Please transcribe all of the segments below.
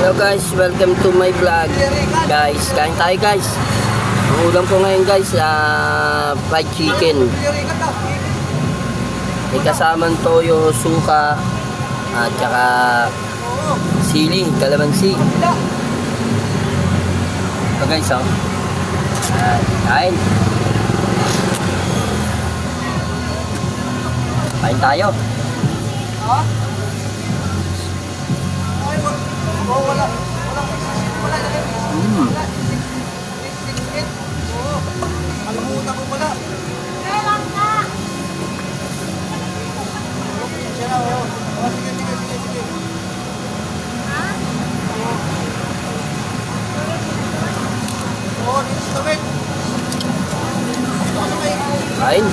Hello guys, welcome to my vlog. Guys, kain tayo guys. Ang ulam ko ngayon guys, fried chicken. May kasamang toyo, suka, at saka sili, kalamansi. Ito guys, oh. Kain. Kain tayo. Alamutan ko pala. Kailan ka? Siya na, oh. Oh, sige. Ha? Oh, dito sa tawid. Kain.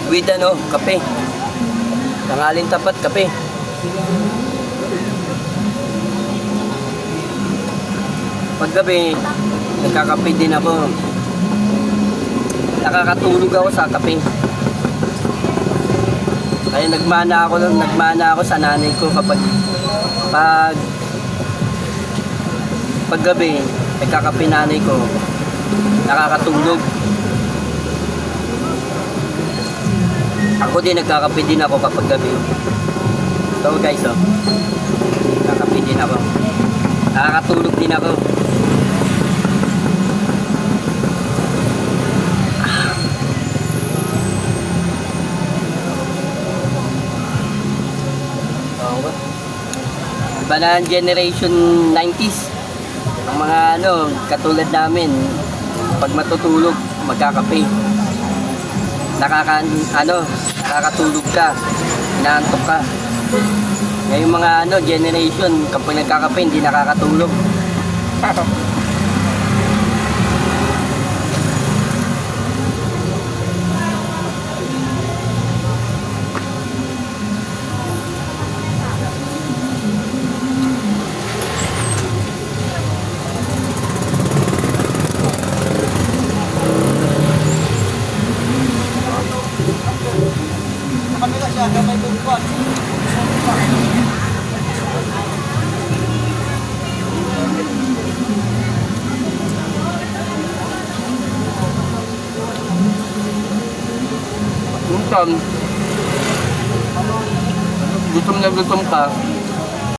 With ano, kape. Tangaling tapat, kape. Paggabi, nagkakape din ako. Nakakatulog ako sa kape. Kaya nagmana ako sa nanay ko kapag paggabi, nagkakape nanay ko. Nakakatulog. Ako din, nagkakape din ako kapag gabi. So guys, oh. Nagkakape din ako. Nakakatulog din ako. Iba na ang generation 90s. Ang mga katulad namin, pag matutulog, magkakape. Nakakatulog ka, inaantok ka. Ngayong mga generation, kapag nagkakape, hindi nakakatulog. Kamila siya, kamay bumbuan. Gutom na gutom ka,